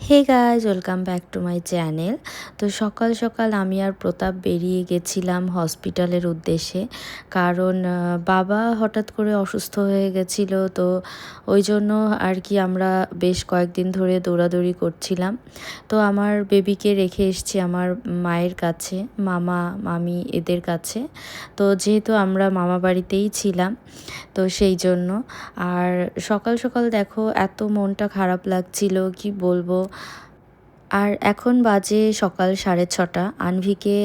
Hey guys, welcome back to my channel. তো সকাল সকাল আমি আর প্রতাপ বেরিয়ে গেছিলাম হসপিটালের উদ্দেশ্যে, কারণ বাবা হঠাৎ করে অসুস্থ হয়ে গেছিলো। তো ওই জন্য আর কি আমরা বেশ কয়েকদিন ধরে দৌড়াদৌড়ি করছিলাম। তো আমার বেবিকে রেখে এসেছি আমার মায়ের কাছে, মামা মামি এদের কাছে। তো যেহেতু আমরা মামা বাড়িতেই ছিলাম, তো সেই জন্য। আর সকাল সকাল দেখো এত মনটা খারাপ লাগছিল, কি বলবো। আর এখন বাজে সকাল 6:30। আনভিকে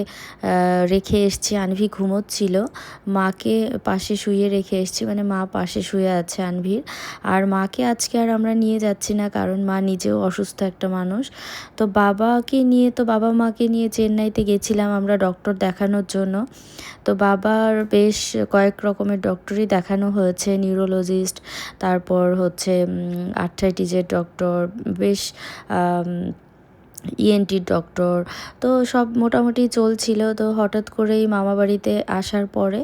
রেখে এসছি, আনভি ঘুমোচ্ছিল। মাকে পাশে শুয়ে রেখে এসছি, মানে মা পাশে শুয়ে আছে আনভির। আর মাকে আজকে আর আমরা নিয়ে যাচ্ছি না, কারণ মা নিজেও অসুস্থ একটা মানুষ। তো বাবা মাকে নিয়ে চেন্নাইতে গেছিলাম আমরা ডক্টর দেখানোর জন্য। তো বাবার বেশ কয়েক রকমের ডক্টরই দেখানো হয়েছে, নিউরোলজিস্ট, তারপর হচ্ছে আর্থ্রাইটিসের ডক্টর, বেশ ইএনটির ডক্টর। তো সব মোটামুটি চলছিল। তো হঠাৎ করেই মামা বাড়িতে আসার পরে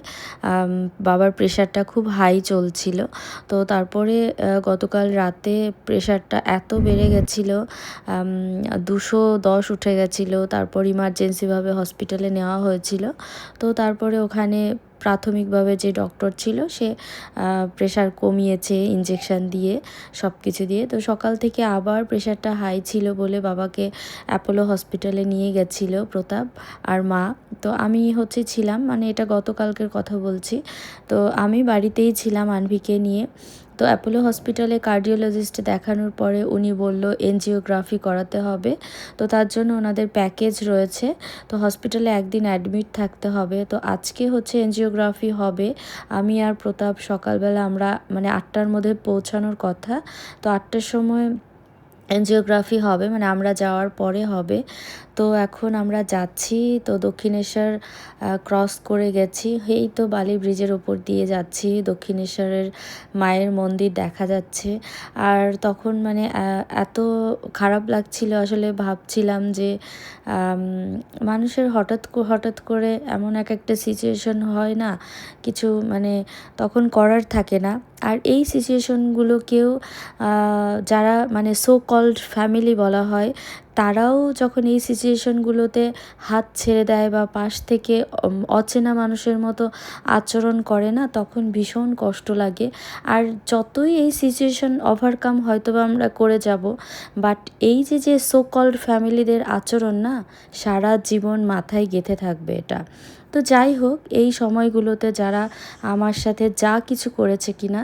বাবার প্রেশারটা খুব হাই চলছিল। তো তারপরে গতকাল রাতে প্রেশারটা এত বেড়ে গেছিলো, 210 উঠে গেছিলো। তারপর ইমার্জেন্সিভাবে হসপিটালে নেওয়া হয়েছিল। তো তারপরে ওখানে প্রাথমিকভাবে যে ডক্টর ছিল সে প্রেশার কমিয়েছে ইঞ্জেকশান দিয়ে, সব কিছু দিয়ে। তো সকাল থেকে আবার প্রেশারটা হাই ছিল বলে বাবাকে অ্যাপোলো হসপিটালে নিয়ে গেছিলো প্রতাপ আর মা। তো আমি ছিলাম, মানে এটা গতকালকের কথা বলছি। তো আমি বাড়িতেই ছিলাম আনভিকে নিয়ে। তো অ্যাপোলো হসপিটালে কার্ডিওলজিস্ট দেখানোর পরে উনি বলল এনজিওগ্রাফি করাতে হবে। তো তার জন্য ওনাদের প্যাকেজ রয়েছে। তো হসপিটালে একদিন অ্যাডমিট থাকতে হবে। তো আজকে এনজিওগ্রাফি হবে। আমি আর প্রতাপ সকালবেলা আমরা মানে 8টার মধ্যে পৌঁছানোর কথা। তো 8টার সময় এনজিওগ্রাফি হবে, মানে আমরা যাওয়ার পরে হবে। তো এখন আমরা যাচ্ছি। তো দক্ষিণেশ্বর ক্রস করে গেছি, এই তো বালি ব্রিজের ওপর দিয়ে যাচ্ছি। দক্ষিণেশ্বরের মায়ের মন্দির দেখা যাচ্ছে। আর তখন মানে এত খারাপ লাগছিল, আসলে ভাবছিলাম যে মানুষের হঠাৎ করে এমন একটা সিচুয়েশন হয় না, কিছু মানে তখন করার থাকে না। আর এই সিচুয়েশনগুলোকেও যারা মানে সো কল্ড ফ্যামিলি বলা হয়, তারাও যখন এই সিচুয়েশনগুলোতে হাত ছেড়ে দেয় বা পাশ থেকে অচেনা মানুষের মতো আচরণ করে না, তখন ভীষণ কষ্ট লাগে। আর যতই এই সিচুয়েশন ওভারকাম হয়তো বা আমরা করে যাব, বাট এই যে সো কল্ড ফ্যামিলিদের আচরণ না, সারা জীবন মাথায় গেঁথে থাকবে এটা। তো যাই হোক, এই সময়গুলোতে যারা আমার সাথে যা কিছু করেছে কিনা,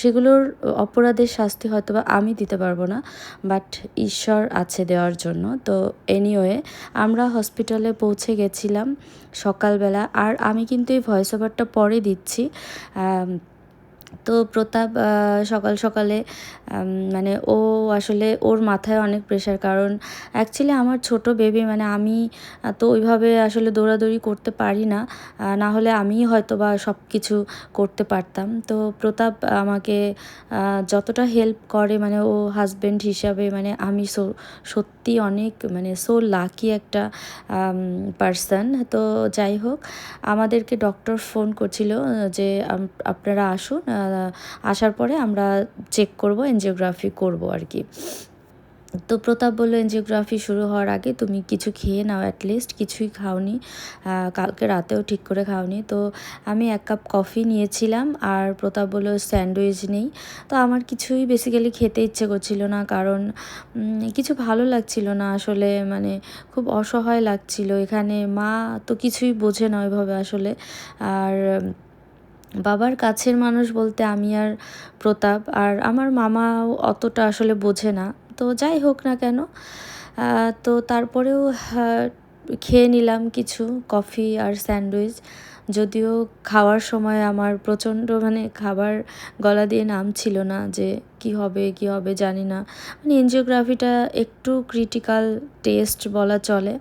সেগুলোর অপরাধের শাস্তি হয়তো বা আমি দিতে পারবো না, বাট ঈশ্বর আছে দেওয়ার জন্য। তো এনিওয়ে, আমরা হসপিটালে পৌঁছে গেছিলাম সকালবেলা। আর আমি কিন্তু এই ভয়েস ওভারটা পরে দিচ্ছি। তো প্রতাপ সকাল সকালে মানে ও আসলে ওর মাথায় অনেক প্রেশার, কারণ অ্যাকচুয়ালি আমার ছোট বেবি, মানে আমি তো ওইভাবে আসলে দৌড়াদৌড়ি করতে পারি না, না হলে আমিই হয়তো বা সব কিছু করতে পারতাম। তো প্রতাপ আমাকে যতটা হেল্প করে, মানে ও হাজব্যান্ড হিসাবে, মানে আমি সত্যি অনেক মানে সো লাকি একটা পার্সন। তো যাই হোক, আমাদেরকে ডক্টর ফোন করছিল যে আপনারা আসুন, আসার পরে আমরা চেক করব, এনজিওগ্রাফি করব আর কি। তো প্রতাপ বললো এনজিওগ্রাফি শুরু হওয়ার আগে তুমি কিছু খেয়ে নাও, অ্যাটলিস্ট কিছুই খাওনি, কালকে রাতেও ঠিক করে খাওনি। তো আমি 1 কাপ কফি নিয়েছিলাম, আর প্রতাপ বললো স্যান্ডউইচ নেই। তো আমার কিছুই বেসিক্যালি খেতে ইচ্ছে করছিল না, কারণ কিছু ভালো লাগছিল না আসলে, মানে খুব অসহায় লাগছিল। এখানে মা তো কিছুই বোঝে না ওইভাবে আসলে। আর বাবার কাছের মানুষ বলতে আমি আর প্রতাপ, আর আমার মামাও অতটা আসলে বোঝে না। তো যাই হোক না কেন, তো তারপরেও খেয়ে নিলাম কিছু কফি আর স্যান্ডউইচ। যদিও খাওয়ার সময় আমার প্রচণ্ড মানে খাবার গলা দিয়ে নামছিল না, যে কি হবে জানি না। মানে এনজিওগ্রাফিটা একটু ক্রিটিক্যাল টেস্ট বলা চলে।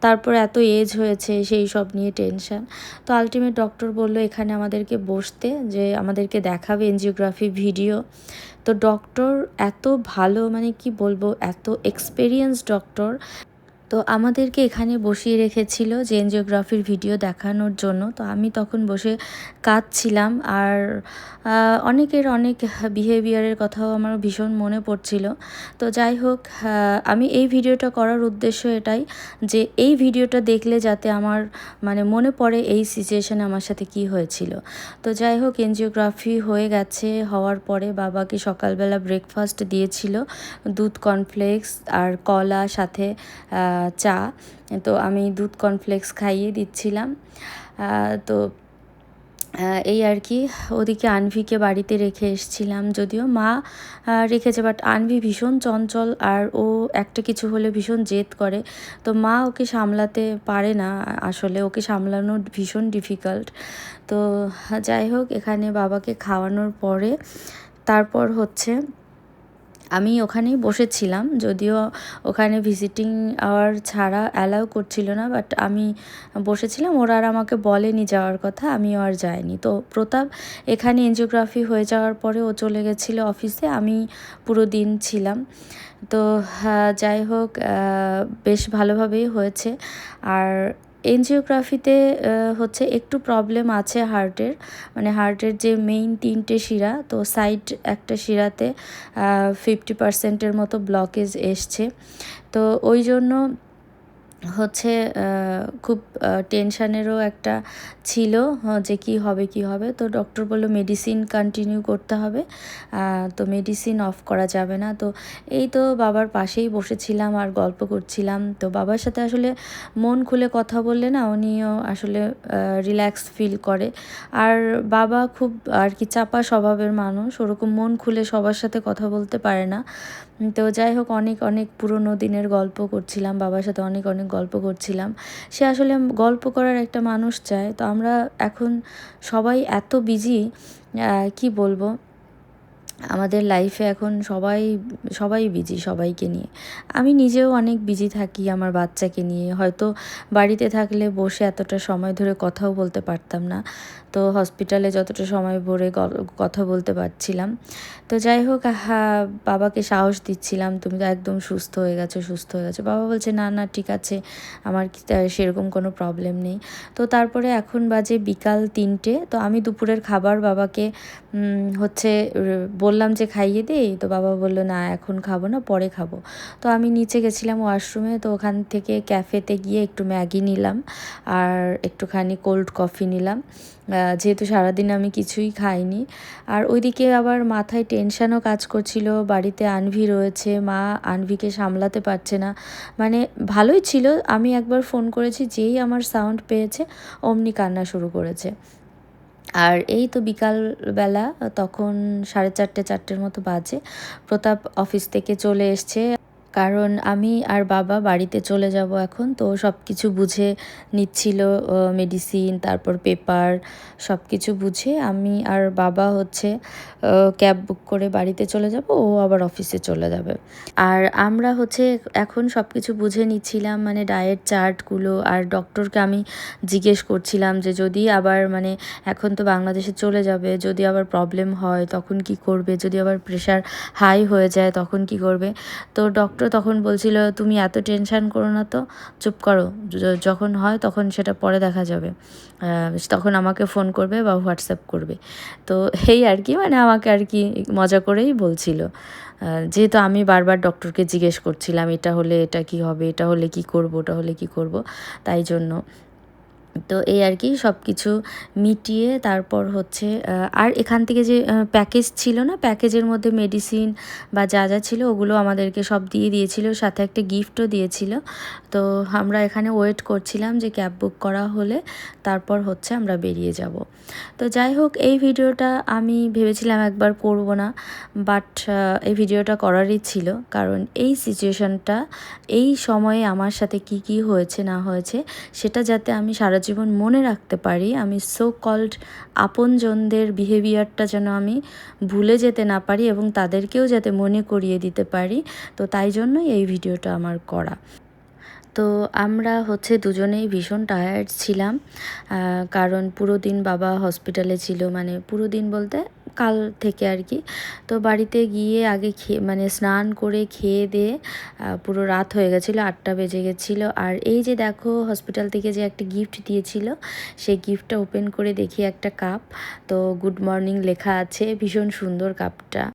তারপর এত এজ হয়েছে, সেই সব নিয়ে টেনশান। তো আলটিমেট ডক্টর বললো এখানে আমাদেরকে বসতে, যে আমাদেরকে দেখাবে এনজিওগ্রাফি ভিডিও। তো ডক্টর এত ভালো, মানে কি বলবো, এত এক্সপেরিয়েন্স ডক্টর। তো আমাদেরকে এখানে বসিয়ে রেখেছিল যে এনজিওগ্রাফির ভিডিও দেখানোর জন্য। তো আমি তখন বসে কাঁদছিলাম, আর অনেকের অনেক বিহেভিয়ারের কথাও আমার ভীষণ মনে পড়ছিল। তো যাই হোক, আমি এই ভিডিওটা করার উদ্দেশ্য এটাই যে এই ভিডিওটা দেখলে যাতে আমার মানে মনে পড়ে এই সিচুয়েশানে আমার সাথে কি হয়েছিল। তো যাই হোক, এনজিওগ্রাফি হয়ে গেছে, হওয়ার পরে বাবাকে সকালবেলা ব্রেকফাস্ট দিয়েছিল, দুধ কর্নফ্লেক্স আর কলা, সাথে চা। তো আমি দুধ কর্নফ্লেক্স খাইয়ে দিচ্ছিলাম। তো এই আর কি। ওদিকে আনভিকে বাড়িতে রেখে এসেছিলাম, যদিও মা রেখেছে, বাট আনভি ভীষণ চঞ্চল, আর ও একটা কিছু হলে ভীষণ জেদ করে। তো মা ওকে সামলাতে পারে না, আসলে ওকে সামলানো ভীষণ ডিফিকাল্ট। তো যাই হোক, এখানে বাবাকে খাওয়ানোর পরে তারপর হচ্ছে আমি ওখানেই বসেছিলাম, যদিও ওখানে ভিজিটিং আওয়ার ছাড়া অ্যালাউ করছিল না, বাট আমি বসেছিলাম। ওরা আর আমাকে বলেনি যাওয়ার কথা, আমিও আর যাইনি। তো প্রতাপ এখানে এনজিওগ্রাফি হয়ে যাওয়ার পরে ও চলে গেছিলো অফিসে, আমি পুরো দিন ছিলাম। তো যাই হোক, বেশ ভালোভাবেই হয়েছে। আর এনজিওগ্রাফিতে হচ্ছে একটু প্রবলেম আছে হার্টের, মানে হার্টের যে মেইন 3টে শিরা, তো সাইড একটা শিরাতে 50% মতো ব্লকেজ এসছে। তো ওই জন্য হচ্ছে খুব টেনশানেরও একটা ছিল যে কি হবে। তো ডক্টর বললো মেডিসিন কন্টিনিউ করতে হবে, তো মেডিসিন অফ করা যাবে না। তো এই তো বাবার পাশেই বসেছিলাম আর গল্প করছিলাম। তো বাবার সাথে আসলে মন খুলে কথা বললে না, উনিও আসলে রিল্যাক্স ফিল করে। আর বাবা খুব আর কি চাপা স্বভাবের মানুষ, ওরকম মন খুলে সবার সাথে কথা বলতে পারে না। তো যাই হোক, অনেক অনেক পুরনো দিনের গল্প করছিলাম, বাবার সাথে অনেক অনেক গল্প করছিলাম। সে আসলে গল্প করার একটা মানুষ চায়। তো আমরা এখন সবাই এত বিজি, কি বলবো, আমাদের লাইফে এখন সবাই বিজি সবাইকে নিয়ে। আমি নিজেও অনেক বিজি থাকি আমার বাচ্চাকে নিয়ে। হয়তো বাড়িতে থাকলে বসে এতটা সময় ধরে কথাও বলতে পারতাম না, তো হসপিটালে যতটা সময় ভরে কথা বলতে পারছিলাম। তো যাই হোক, বাবাকে সাহস দিচ্ছিলাম, তুমি তো একদম সুস্থ হয়ে গেছো। বাবা বলছে না না ঠিক আছে, আমার সেরকম কোনো প্রবলেম নেই। তো তারপরে এখন বাজে বিকাল 3টে। তো আমি দুপুরের খাবার বাবাকে হচ্ছে বললাম যে খাইয়ে দিই। তো বাবা বললো না এখন খাবো না, পরে খাবো। তো আমি নিচে গেছিলাম ওয়াশরুমে, তো ওখান থেকে ক্যাফেতে গিয়ে একটু ম্যাগি নিলাম আর একটুখানি কোল্ড কফি নিলাম, যেহেতু সারাদিন আমি কিছুই খাইনি। আর ওইদিকে আবার মাথায় টেনশানও কাজ করছিল, বাড়িতে আনভি রয়েছে, মা আনভিকে সামলাতে পারছে না। মানে ভালোই ছিল, আমি একবার ফোন করেছি, যেই আমার সাউন্ড পেয়েছে অমনি কান্না শুরু করেছে। আর এই তো বিকালবেলা, তখন 4:30-4টের মতো বাজে, প্রতাপ অফিস থেকে চলে এসছে, কারণ আমি আর বাবা বাড়িতে চলে যাব এখন। তো সব কিছু বুঝে নিচ্ছিল, মেডিসিন, তারপর পেপার, সব কিছু বুঝে আমি আর বাবা হচ্ছে ক্যাব বুক করে বাড়িতে চলে যাব, ও আবার অফিসে চলে যাবে। আর আমরা হচ্ছে এখন সব কিছু বুঝে নিচ্ছিলাম, মানে ডায়েট চার্টগুলো। আর ডক্টরকে আমি জিজ্ঞেস করছিলাম যে যদি আবার মানে এখন তো বাংলাদেশে চলে যাবে, যদি আবার প্রবলেম হয় তখন কি করবে, যদি আবার প্রেশার হাই হয়ে যায় তখন কি করবে। তো ডক্টর তখন বলছিল তুমি এত টেনশান করো না, তো চুপ করো, যখন হয় তখন সেটা পরে দেখা যাবে, তখন আমাকে ফোন করবে বা হোয়াটসঅ্যাপ করবে। তো এই আর কি, মানে আমাকে আর কি মজা করেই বলছিল, যেহেতু আমি বারবার ডক্টরকে জিজ্ঞেস করছিলাম এটা হলে এটা কি হবে, এটা হলে কি করব, ওটা হলে কি করব, তাই জন্য। তো এই আর কি সব কিছু মিটিয়ে তারপর হচ্ছে আর এখান থেকে যে প্যাকেজ ছিল না, প্যাকেজের মধ্যে মেডিসিন বা যা যা ছিল ওগুলো আমাদেরকে সব দিয়ে দিয়েছিল, সাথে একটা গিফটও দিয়েছিল। তো আমরা এখানে ওয়েট করছিলাম যে ক্যাব বুক করা হলে তারপর হচ্ছে আমরা বেরিয়ে যাব। তো যাই হোক, এই ভিডিওটা আমি ভেবেছিলাম একবার করব না, বাট এই ভিডিওটা করারই ছিল, কারণ এই সিচুয়েশানটা, এই সময়ে আমার সাথে কি কি হয়েছে না হয়েছে সেটা যাতে আমি সারা জীবন মনে রাখতে পারি, আমি সো কল্ড আপনজনদের বিহেভিয়ারটা যেন আমি ভুলে যেতে না পারি এবং তাদেরকেও যাতে মনে করিয়ে দিতে পারি। তো তাই জন্যই এই ভিডিওটা আমার করা। তো আমরা হচ্ছে দুজনেই ভীষণ টায়ার্ড ছিলাম, কারণ পুরো দিন বাবা হসপিটালে ছিল, মানে পুরো দিন বলতে কাল থেকে আর কি। তো বাড়িতে গিয়ে আগে মানে স্নান করে খেয়ে দিয়ে পুরো রাত হয়ে গেছিলো, 8টা বেজে গেছিলো। আর এই যে দেখো হসপিটাল থেকে যে একটা গিফট দিয়েছিল, সেই গিফটটা ওপেন করে দেখি একটা কাপ, তো গুড মর্নিং লেখা আছে, ভীষণ সুন্দর কাপটা।